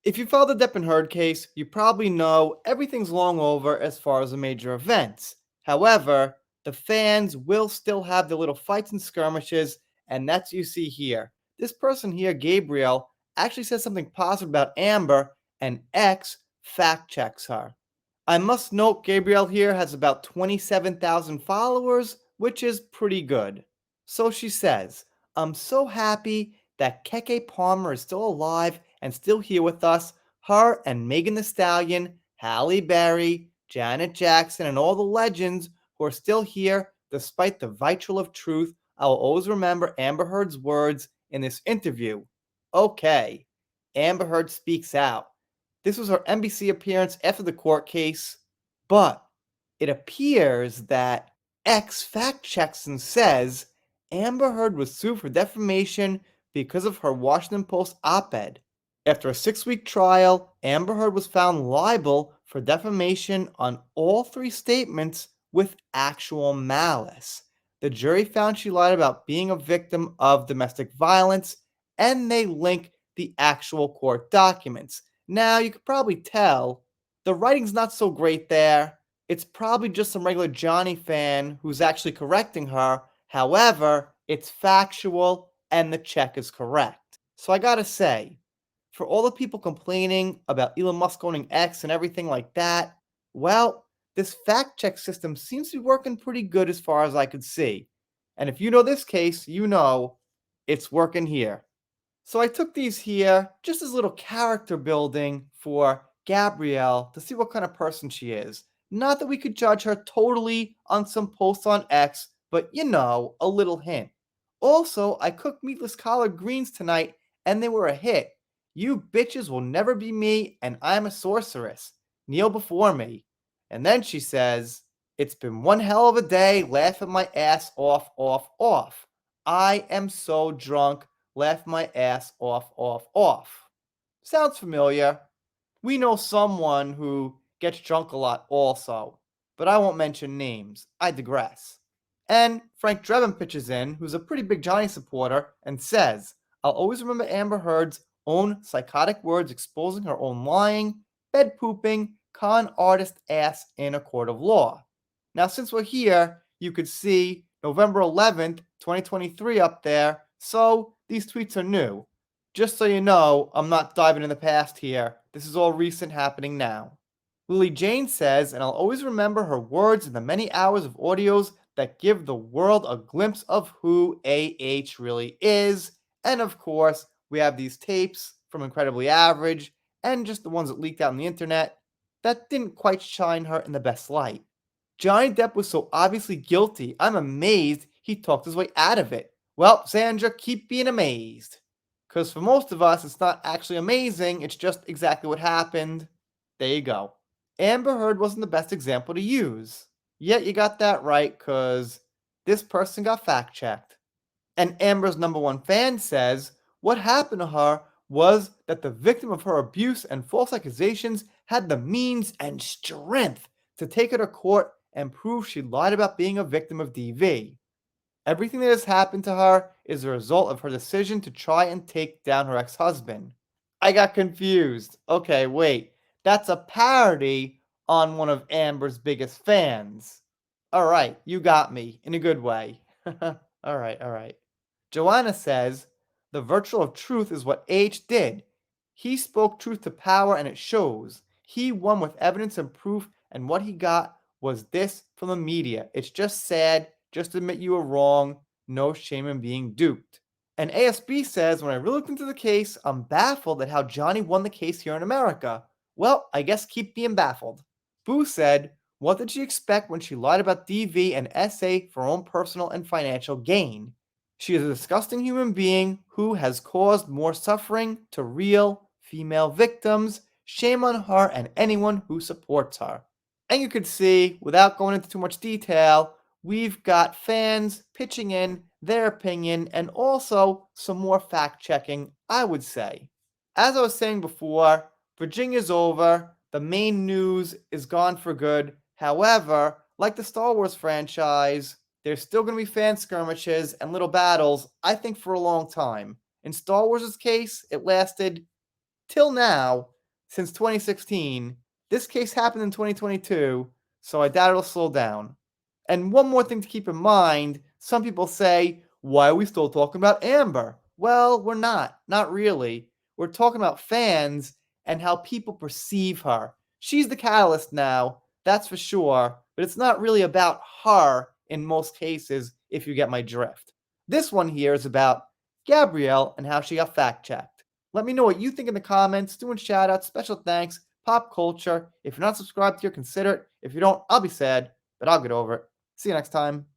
If you follow the Depp and Heard case, you probably know everything's long over as far as the major events. However, the fans will still have their little fights and skirmishes, and that's what you see here. This person here, Gabriel, actually says something positive about Amber, and X fact checks her. I must note Gabriel here has about 27,000 followers, which is pretty good. So she says, I'm so happy that Keke Palmer is still alive and still here with us. Her and Megan Thee Stallion, Halle Berry, Janet Jackson, and all the legends who are still here despite the vitriol of truth. I will always remember Amber Heard's words in this interview. Okay, Amber Heard speaks out. This was her NBC appearance after the court case, but it appears that X fact checks and says Amber Heard was sued for defamation because of her Washington Post op ed. After a 6-week trial, Amber Heard was found liable for defamation on all three statements with actual malice. The jury found she lied about being a victim of domestic violence, and they link the actual court documents. Now, you could probably tell the writing's not so great there. It's probably just some regular Johnny fan who's actually correcting her. However, it's factual and the check is correct. So I gotta say, for all the people complaining about Elon Musk owning X and everything like that, well, this fact check system seems to be working pretty good as far as I could see. And if you know this case, you know it's working here. So I took these here just as a little character building for Gabrielle to see what kind of person she is. Not that we could judge her totally on some posts on X, but a little hint. Also, I cooked meatless collard greens tonight and they were a hit. You bitches will never be me and I'm a sorceress. Kneel before me. And then she says, it's been one hell of a day laughing my ass off, off, off. I am so drunk laugh my ass off, off, off. Sounds familiar. We know someone who gets drunk a lot also, but I won't mention names. I digress. And Frank Drebin pitches in, who's a pretty big Johnny supporter, and says, I'll always remember Amber Heard's own psychotic words exposing her own lying, bed pooping, con artist ass in a court of law. Now, since we're here, you could see November 11th, 2023 up there, so these tweets are new. Just so you know, I'm not diving in the past here. This is all recent happening now. Lily Jane says, and I'll always remember her words in the many hours of audios that give the world a glimpse of who AH really is. And of course, we have these tapes from Incredibly Average and just the ones that leaked out on the internet that didn't quite shine her in the best light. Johnny Depp was so obviously guilty, I'm amazed he talked his way out of it. Well, Sandra, keep being amazed. Because for most of us, it's not actually amazing, it's just exactly what happened. There you go. Amber Heard wasn't the best example to use. Yet you got that right, because this person got fact checked. And Amber's number one fan says what happened to her was that the victim of her abuse and false accusations had the means and strength to take her to court and prove she lied about being a victim of DV. Everything that has happened to her is a result of her decision to try and take down her ex husband. I got confused. Okay, wait. That's a parody on one of Amber's biggest fans. Alright, you got me in a good way. Alright. Joanna says, the virtue of truth is what H did. He spoke truth to power and it shows. He won with evidence and proof, and what he got was this from the media. It's just sad. Just admit you were wrong. No shame in being duped. And ASB says, when I really looked into the case, I'm baffled at how Johnny won the case here in America. Well, I guess keep being baffled. Boo said, what did she expect when she lied about DV and SA for her own personal and financial gain? She is a disgusting human being who has caused more suffering to real female victims. Shame on her and anyone who supports her. And you could see, without going into too much detail, we've got fans pitching in their opinion and also some more fact checking, I would say. As I was saying before, Virginia's over. The main news is gone for good. However, like the Star Wars franchise, there's still going to be fan skirmishes and little battles, I think, for a long time. In Star Wars' case, it lasted till now, since 2016. This case happened in 2022, so I doubt it'll slow down. And one more thing to keep in mind, some people say, why are we still talking about Amber? Well, we're not. Not really. We're talking about fans and how people perceive her. She's the catalyst now, that's for sure, but it's not really about her in most cases, if you get my drift. This one here is about Gabrielle and how she got fact checked. Let me know what you think in the comments, doing shout outs, special thanks, pop culture. If you're not subscribed here, consider it. If you don't, I'll be sad, but I'll get over it. See you next time.